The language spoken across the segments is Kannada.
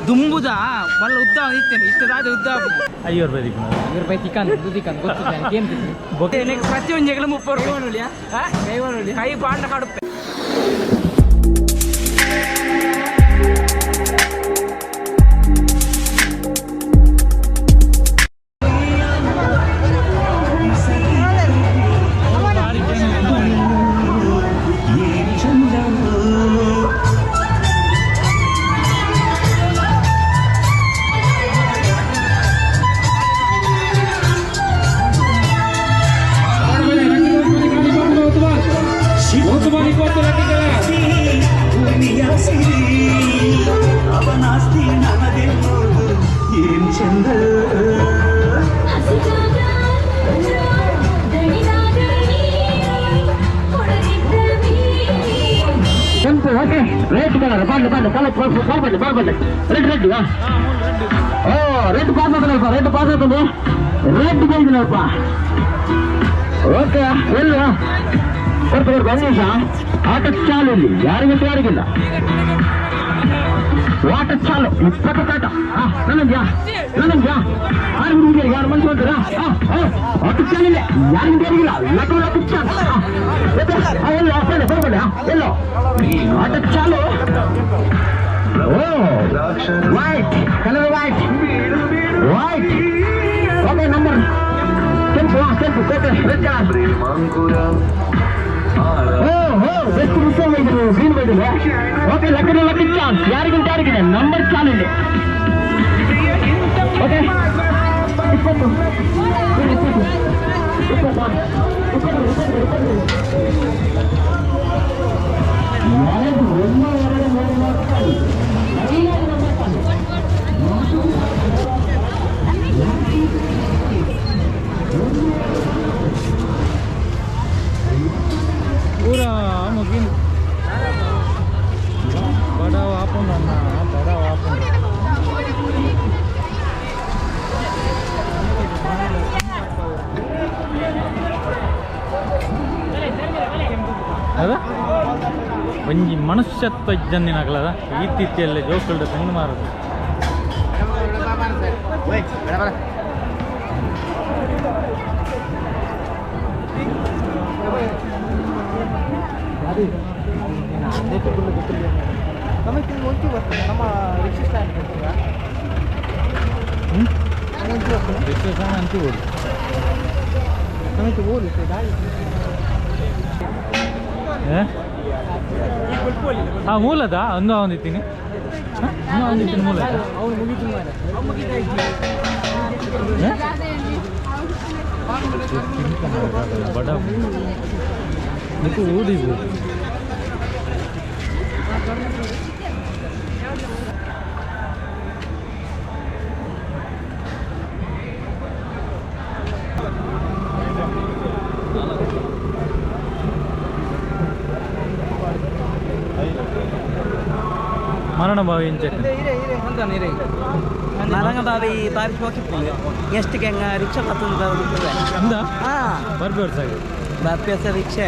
ದುಂಬುದ ಮಲ್ಲ ಉದ್ದ ಇತ್ತೇನೆ ಇಷ್ಟದಾದ ಉದ್ದ 5 ರೂಪಾಯಿ ಚಿಕನ್ ಗೊತ್ತು ಪ್ರತಿಯೊಂದು ಜಗಳ 30 ರೂಪಾಯಿ ಕೈ ಬಾಂಡ ಕಡುಪೆ ರೇಟ್ ರೆಡ್ ಪಾಸ್ ಆತನಲ್ಪ ರೆಡ್ ಪಾಸ್ ಆತಂದು ರೆಡ್ ಬೇಯಿದನಲ್ಪ ಓಕೆ ಎಲ್ಲ ಕೊಡ್ತಾರೆ ನಿಮಿಷ ಆಟ ಚಾಲು ಇಲ್ಲಿ ಯಾರಿಗಿಲ್ಲ ವಾಟ ಚಾಲು 20 ಕಾಟ ನನಗ್ಯಾ ಆರು ಹುಡುಗಿಯರಿಗೆ ಯಾರು ಮನ್ಸು ಅಂತೀರಾ ಆಟ ಚಾಲಿಲ್ಲ ಯಾರಿಗಿಲ್ಲ ಲಕ್ಕ ಚಾಲು ಎಲ್ಲ ಬರ್ಬೇಡ ಎಲ್ಲೋ ಆಟ ಚಾಲು white colour white okay number ಕೆಂಪು ಕೋಟೆ ರೆಡ್ ಬೆಸ್ಟ್ ಮುಖ್ಯ ಬೈದ್ರು ಗ್ರೀನ್ ಬೈದ್ರು ಓಕೆ ಲಕ್ಕ ಚಾನ್ಸ್ ಯಾರಿಗಿದೆ ನಂಬರ್ ಚಾಲು ಇಲ್ಲಿ ಓಕೆ 20 पूरा मगीन बड़ा वापन ಅದ ಒಂಜಿ ಮನುಷ್ಯತ್ವ ಇಜ್ಜನ್ನಿನಾಗಲದ ಈತಿಥಿಯಲ್ಲೇ ಜೋಕಲ್ಡ ತಂದು ಮಾರದು ನಮ್ಮ ರಿಕ್ಷಾ ರಿಕ್ಷಾ ಅಂತ ಓಡಿ ಮೂಲದ ಒಂದಿತ್ತೀನಿ ಮೂಲ ಬಡ ಓಡಿಬೋದು ಮರಣ ಬಾವಿ ಮರಂಗಬಾವಿ ಬಾವಿ ಹೋಗಿರ್ತೀವಿ ಎಷ್ಟು ಹೆಂಗ ರಿಕ್ಷಾ ಅಂದ ಬರ್ಬೇಡ್ಸ ಬಾಪ್ಯಾಸ ರಿಕ್ಷಾ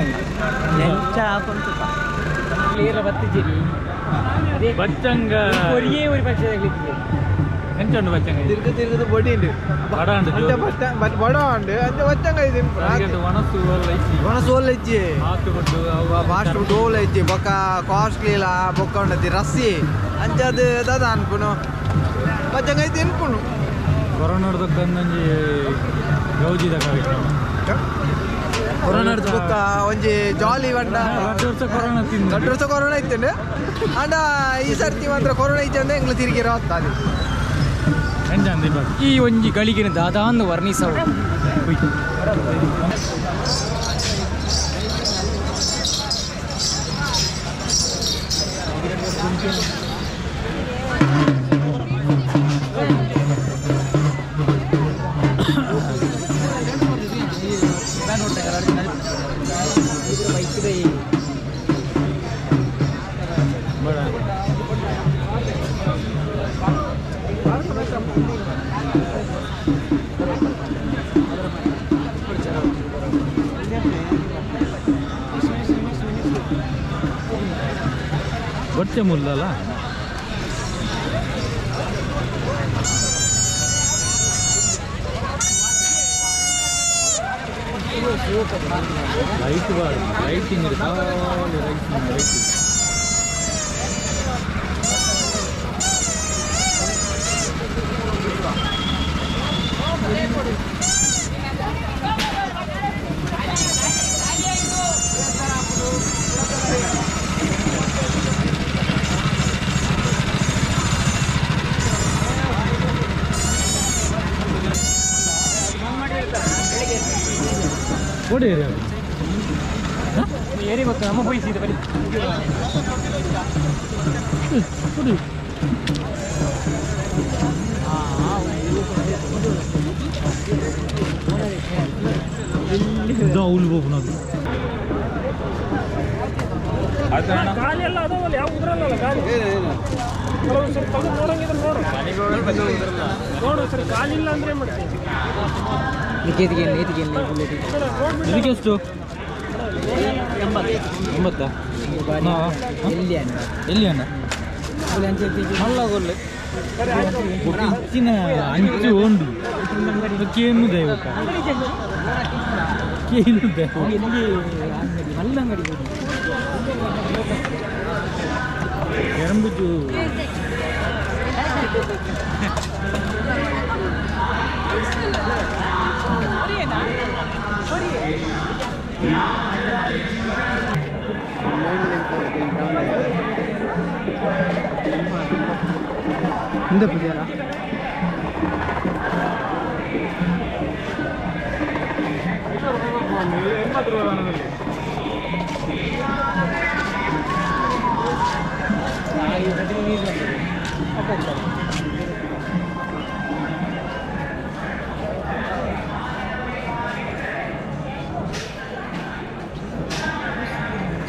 ಹೆಂಗ ಹಾಕೊಂತ ಬತ್ತಿದ್ದೀರಿ ಬಚ್ಚಂಗ ഒരേ ഒരു പക്ഷേ ಎಂಚುಂಡು ಬಚ್ಚಂಗ ತಿರುಗದು ಬೊಡಿ ಉಂಟು ಬಡ ಉಂಟು ಬಡ ಉಂಟು ಅಂಚೆ ಬಚ್ಚಂಗ ಇದೆ ಒಣಸು ಒಲ್ಲ ಇಜ್ಜಿ ಫಾಸ್ಟ್ ಫುಡ್ ಓಲ ಇಜ್ಜಿ ಬೊಕ್ಕ ಕಾಸ್ಟ್ಲಿ ಇಲ್ಲ ಬೊಕ್ಕ ಉಂಡತಿ ರಸ್ಸಿ ಅಂಚೆ ಅದು ದಾದ ಅನ್ಪುನು ಬಚ್ಚಂಗ ಐತಿ ಅನ್ಪುನು ಕೊರೋನಾಡ್ದಕ್ಕ ಒಂದೊಂಜಿ ಗೌಜಿದ ಕೊರೋನಾ ಬೊಕ್ಕ ಒಂಜಿ ಜಾಲಿ ಬಂಡ ಗಡ್ಡು ವರ್ಷ ಕೊರೋನಾ ಇತ್ತಂಡೆ ಅಂಡ ಈ ಸರ್ತಿ ಮಾತ್ರ ಕೊರೋನಾ ಇತ್ತು ಅಂದ್ರೆ ಎಂಗ್ಲು ತಿರುಗಿ ರಾತ್ತಾದಿ ಈ ಒಂಜಿ ಗಳಿಗಿನ ದಾದಾಂದು ವರ್ಣಿಸವು ಬಟ್ಟೆ ಮುಲ್ಲಲ್ಲ ಲೈಟ್ ಲೈಟಿಂಗ್ ಲೈಟ್ ಕೊಡಿ ಏರಿ ಗೊತ್ತು ನಮ್ಮ ಬಯಸಿದೆ ಬರೀ ಕೊಡಿ ಉಲ್ಬೋಕು ನಾವು ಗಾಳಿ ಎಲ್ಲ ಅದಾವಲ್ಲ ಯಾವ ಉದ್ರಲ್ಲ ಗಾಳಿ ಕೆಲವು ಸರಿ ತಗೊಂಡು ನೋಡಂಗಿದ್ರೆ ನೋಡು ಸರಿ ಗಾಳಿ ಇಲ್ಲ ಅಂದ್ರೆ ಏನು ಮಾಡ್ತೀವಿ ಇದಕ್ಕೆ ಎಷ್ಟು 80 ಎಲ್ಲಿ ಅಣ್ಣ ಮಲ್ಲ ಕೊಲ್ಲೆ ಇಚ್ಚಿನ ಅಂಚು ಉಂಡು ಕೇನು ದೈವಕ ಕೇನು ದೈವ ಮಲ್ಲಂಗಡಿ ಎರಂಬುಜು இந்த புதியாரா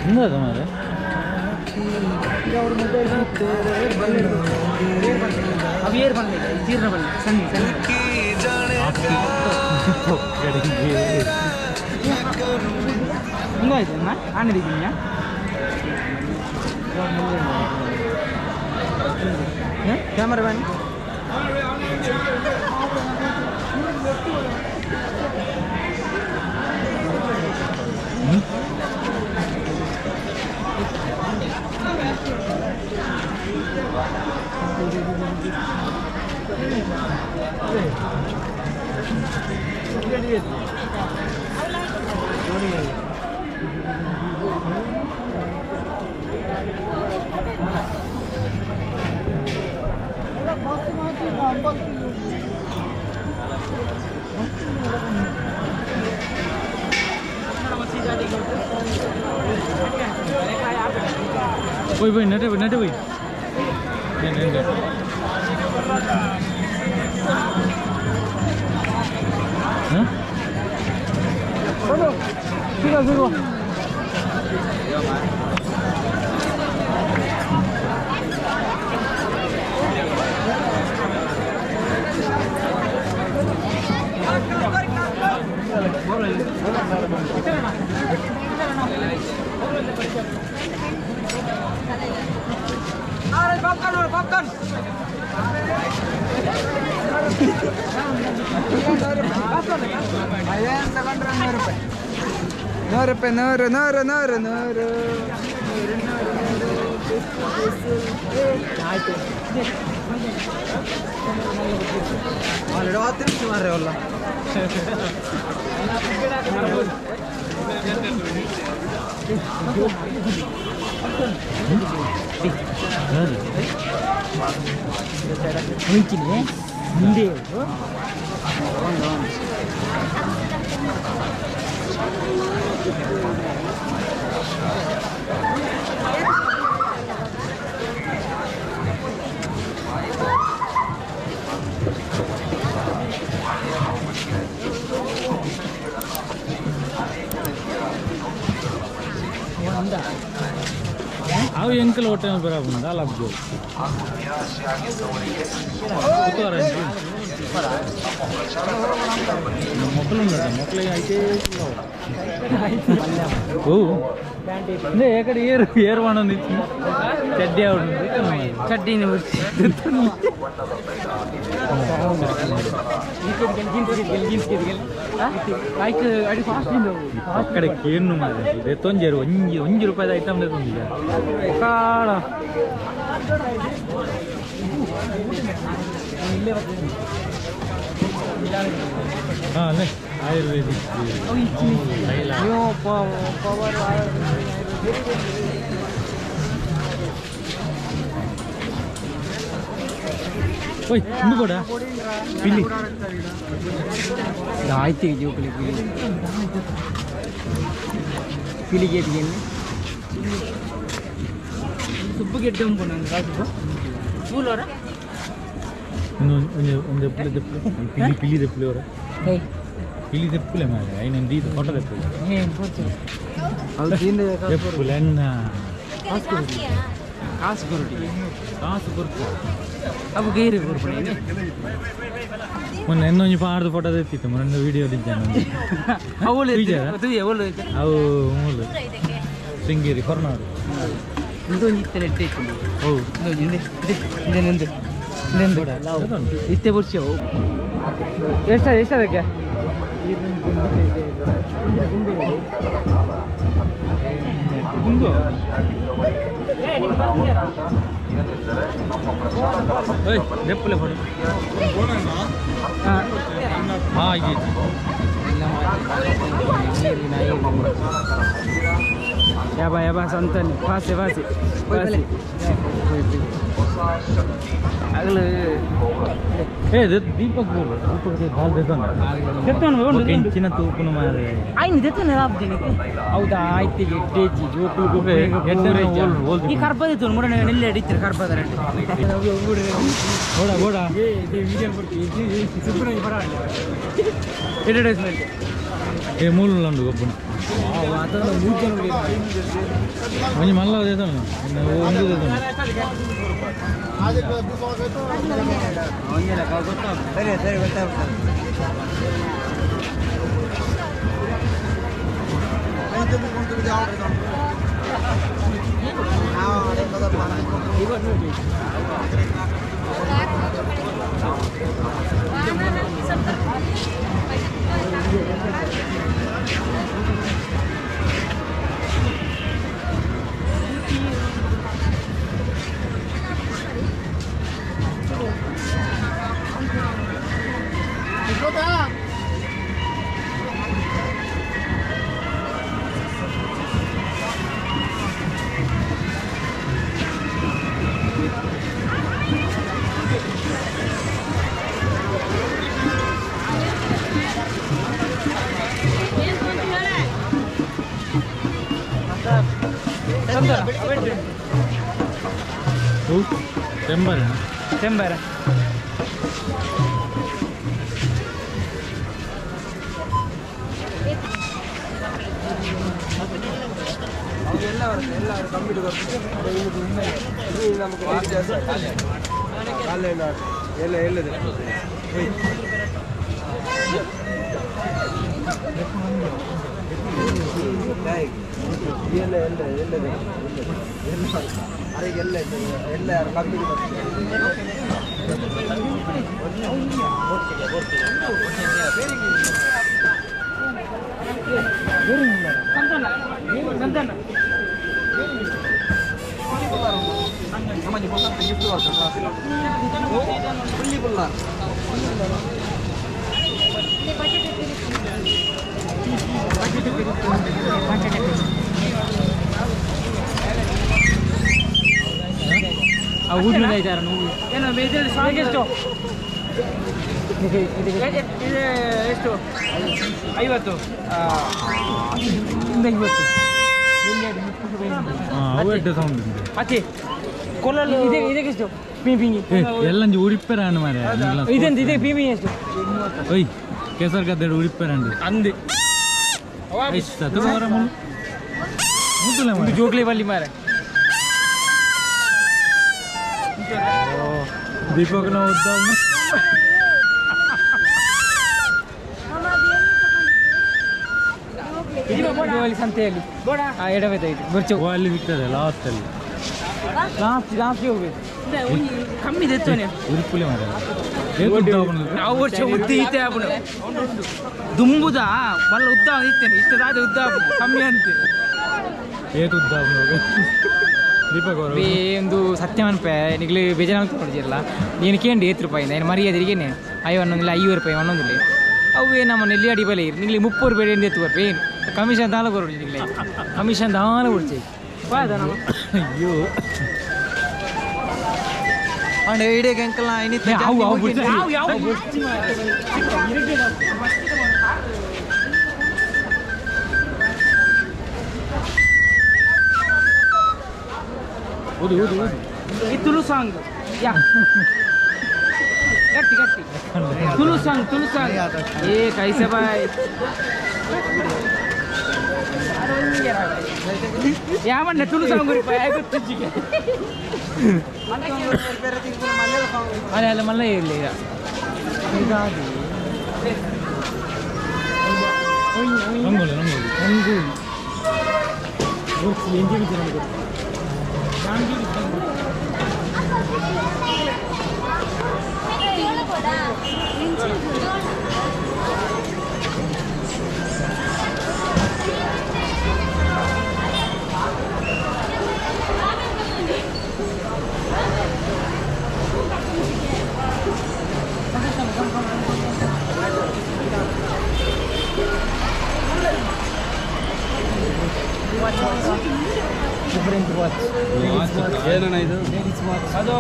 ಹಿಂಗದ ಮಾರೆ ಅವಿಯರ್ ಬಂದಿದೆ ಜೀರ್ಣ ಬಂದಿದೆ ಸಣ್ಣ ಹಿಂಗಾಯ್ತು ಅಮ್ಮ ಆನದಿದ್ದೀನಿಯಾ ಕ್ಯಾಮರಾ ಬನ್ನಿ Woi, nade woi. Nade. Hah? Sigo. Popcorn. Ayan, ತಗೊಂಡ್ರೆ ₹100. ಆಯ್ತು ಆಲ್ರೆಡಿ 10 ನಿಮಿಷ ಮಾರ್ರೆ ಅಲ್ಲ ಮುಂಚಿನೇ ಮುಂದೆ ಅವು ಎಂಕಲ್ ಹೊಟ್ಟೆ ಬರಬಂದ ಅಲ್ಲಬ್ದು ಮೊಕ್ಕಳಿಗೆ ಐತೆ ಓ ಅಂದ್ರೆ ಯಾಕಡೆ ಏರು ಮಾಡೋದು ಚಡ್ಡಿ ಅವ್ರು ಚಡ್ಡಿನ ಅಕ್ಕಡೆ ಏನು ಮಾಡಿದೆ ತೊಂಜೇರು ಒಂಜಿ ರೂಪಾಯಿದ ಐಟಮ್ ತಂದಿದ್ದೆ ಕಾಳ ಹಾಂ ಅಲ್ಲೇ ಆಯುರ್ವೇದಿಕ್ ಓಯ್ ಇಂದು ಕೂಡ ಪಿಲ್ಲಿ ಆಯ್ತು ಜೋಕಲಿ ಪಿಲಿ ಗೇಟ್ಗೆ ಸುಬ್ಬು ಗೆಡ್ಡೆ ಸ್ಕೂಲವರ ಒಂದು ಪಿಲಿ ಪಿಲಿ ದೆಪ್ಪಲೆ ಅವರ ಪಿಲಿ ದೆಪ್ಪಲೆ ಮಾರೆ ಐನೊಂದು ಇದು ಫೋಟೋ ದೆಪ್ಪಲೆ ದೆಪ್ಪಲೆ ಅನ್ನ ಕಾಸು ಕೊರಟಿ ಅವು ಗೈರಿ ಕೊಡ್ಬಿಡಿ ಮೊನ್ನೆ ಇನ್ನೊಂದು ಪಾಡ್ದು ಫೋಟೋ ತೆತ್ತಿತ್ತು ಮೊನ್ನೆ ವಿಡಿಯೋ ಇದ್ದಾನೆ ಅವು ಮೂಲು ಶೃಂಗೇರಿ ಹೊರನಾಡು ಇದೊಂದು ಇತ್ತೆ ನೆಟ್ಟೆ ಹೌದು ಇತ್ತೆ ವರ್ಷ ಎಷ್ಟದಕ್ಕೆ ದೆಪ್ಪಲೆ ಫೋಟೋ ಹಾಂ ಯಾಬಾ ಸಂತಾನೆ ಫಾಸೆ ಆಗಲು ಏ ದೀಪಕ್ ಹೆಂಚಿನ ತೂಪುನು ಮಾರೆ ಹೌದಾ ಆಯ್ತು ಎಡ್ಡೇಜಿ ಜೋಕು ಈ ಕರ್ಬದಿತ್ತು ಮೂಡ ನೆಲ್ಲಿ ಅಡಿತಾರೆ ಕರ್ಬದ ಗೋಡ ಅಡ್ವರ್ಟೈಸ್ಮೆಂಟ್ ಏ ಮೂಲ ಉಂಡು ಗೊಬ್ಬನ ಮಂಜಿ ಮಲ್ಲ ಸರಿ ಸರಿ ಗೊತ್ತಾಗ್ತದೆ ಚೆಂಬರ ಎಲ್ಲರೂ ಕಂಪ್ಯೂಟರ್ ಎಲ್ಲ ಎಲ್ಲದೆ ಎಲ್ಲ ಎಷ್ಟು 50 ಅತಿ ಕೊಲ್ಲಲ್ಲಿ ಇದಕ್ಕೆಷ್ಟು ಪಿಂಪಿಂಗಿ ಎಲ್ಲ ಉಡಿಪ್ಪೆರಾಂಡು ಮಾರೆ ಇದೆಂತ ಇದೆ ಪಿಂಪಿಂಗ್ ಎಷ್ಟು ಒಯ್ ಕೇಸರ್ ಗದ್ದೆ ಉಡಿಪ್ಪೆರಾಂಡು ಅಂದೆ ಜೋಕ್ಲಿ ಬಲ್ಲಿ ಮಾರೆ ದೀಪಕ್ನ ಉದ್ದವನು ಸಂತೆಯಲ್ಲಿ ಎಡವೈತಾಯ್ತು ಬರ್ಚು ಅಲ್ಲಿ ಸಿಗ್ತದೆ ಲಾಸ್ಟಲ್ಲಿ ಲಾಸ್ಟ್ ಹೋಗ್ಬೇಕು ಕಮ್ಮಿ ತೆತ್ತೋನೆ ಉರುಪುಲಿ ಮರ ನಾವು ಉದ್ದ ಈತೆ ಆಪುಡು ದುಂಬುದ ಮಲ್ಲ ಉದ್ದ ಇತ್ತೇನೆ ಇತ್ತದಾದ ಉದ್ದ ಕಮ್ಮಿ ಅಂತೆ ಏತು ಉದ್ದ ದೀಪಕ್ ಅವರು ಒಂದು ಸತ್ಯಮನ್ಪೆ ನಿಗ್ಲಿ ಬೇಜಾರ ನೋಡಿದಿರಲ್ಲ ನೀನು ಕೇಂಡಿ ₹8 ನಾನು ಮರ್ಯಾದಿರಿಗೇನೆ ₹51 ₹50 ಒಂದೊಂದಿಲ್ಲ ಅವೇ ನಮ್ಮ ನೆಲ್ಲಿ ಅಡಿ ಬಲೆ ನಿಗ್ಲಿ ₹30 ಎತ್ತು ಬರ್ಪೆ ಏನು ಕಮಿಷನ್ ದಾಲ ಕೊಡು ನಿಗ್ಲಿ ಕಮಿಷನ್ ದಾಲ ಕೊಡ್ಚಿ ಬಾದ ನಮ್ಮ ಅಯ್ಯೋ ಅಂಡ್ ಇಡೀಗೆ ಅಂಕಲ್ ಇನ್ನಿತ್ತು ಈ ತುಳು ಸಾಂಗ್ ಯಾ ಗಟ್ಟಿ ಗಟ್ಟಿ ತುಳು ಸಾಂಗ್ ಏ ಕೈಸೆ ಬಾಯ್ ಯಾವಣ್ಣ ತುಳು ಸಾಂಗ್ ಗೊತ್ತಿಗೆ ಅಲ್ಲ ಮಲ್ಲ ಇರಲಿ ಈಗ ರಂಗೋಲಿ ಏನಣ್ಣ ಇದು ಅದು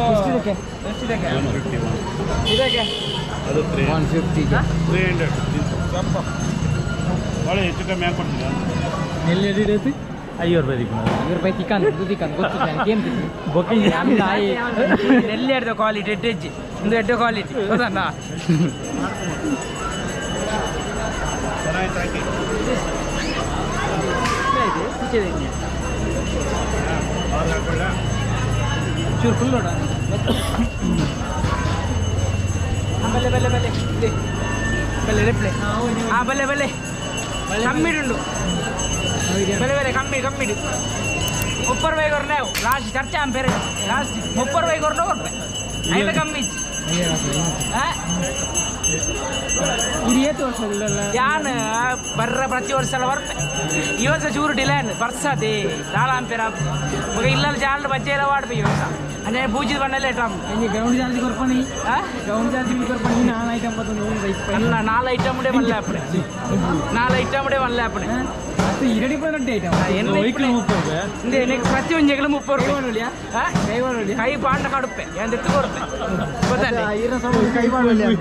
ಇದಕ್ಕೆ ಅದು 150 300 ಒಳ್ಳೆ ಹೆಚ್ಚು ಕಮ್ಮಿ ಹಾಕಿ ಕೊಡ್ತೀನಿ ಎಲ್ಲಿ ಎಡಿಡೈತಿ ₹50 ತಿಕ್ಕನ್ ಗೊತ್ತಿಲ್ಲ ಏನು ಬೊಕ್ಕಿಂಗ್ ಎಲ್ಲಿ ಹಿಡ್ದು ಕ್ವಾಲಿಟಿ ಎಡ್ಡೆಜ್ಜಿ ಒಂದು ಎಡ್ಡೆ ಕ್ವಾಲಿಟಿ ಹೌದಣ್ಣ ಚೆನ್ನಾಗಿ ಹಾಕಿ ಚೂರು ಫುಲ್ ನೋಡ ಬಲ್ಲೆ ಬಲ್ಲೆ ಬಲ್ಲೆ ಇದೆ ಬಲ್ಲೆ ರೆಪ್ಲೆ ಬಲ್ಲೆ ಬಲ್ಲೆ ಕಮ್ಮಿಡುಂಡು ಬಲ್ಲೆ ಬಲ್ಲೆ ಕಮ್ಮಿಡು ₹30 ಕೊರ್ನೆ ಲಾಸ್ಟ್ ಚರ್ಚೆ ಬೇರೆ ಲಾಸ್ಟ್ ₹30 ಕೊರ್ನೆ ಕೊಡ್ಬೆ ಐದು ಕಮ್ಮಿ ಇದು ಏತು ವರ್ಷ ಯಾನ್ ಬರ್ರ ಪ್ರತಿ ವರ್ಷ ಎಲ್ಲ ಬರ್ತೆ ಈ ವರ್ಷ ಚೂರು ಡಿಲೈನ್ ಬರ್ಸದೆ ದಾಳಾಂಪೇರ ಮಗ ಇಲ್ಲ ಜಾಲ ಬಜ್ಜೆ ಎಲ್ಲ ವಾಡ್ಬೆ ಈ ವರ್ಷ ಅಂದರೆ ಪೂಜಿದ ಬಣ್ಣಲ್ಲೇ ಇಟ್ಟಾಮ ಗ್ರೌಂಡ್ ಚಾರ್ಜ್ ಕೊರ್ಪಣಿ ಗ್ರೌಂಡ್ ಚಾರ್ಜ್ ಕೊರ್ಪಣಿ 4 ಐಟಮ್ ಅಲ್ಲ 4 ಐಟಮ್ ಡೇ ಬಲ್ಲ ಅಪ್ಪಡೆ 4 ಐಟಮ್ ಡೇ ಬಲ್ಲ ಅಪ್ಪಡೆ ಅದು 20 ಐಟಮ್ ಏನು ಪ್ರತಿ ಒಂದು ಜಗಳ ₹30 ಕೈ ಪಾಂಡ ಕಡುಪ್ಪೆ ಎಂದು ಎತ್ತು ಕೊಡುತ್ತೆ ಗೊತ್ತಲ್ಲ ಕೈ ಮಾಡುವಲ್ಲಿ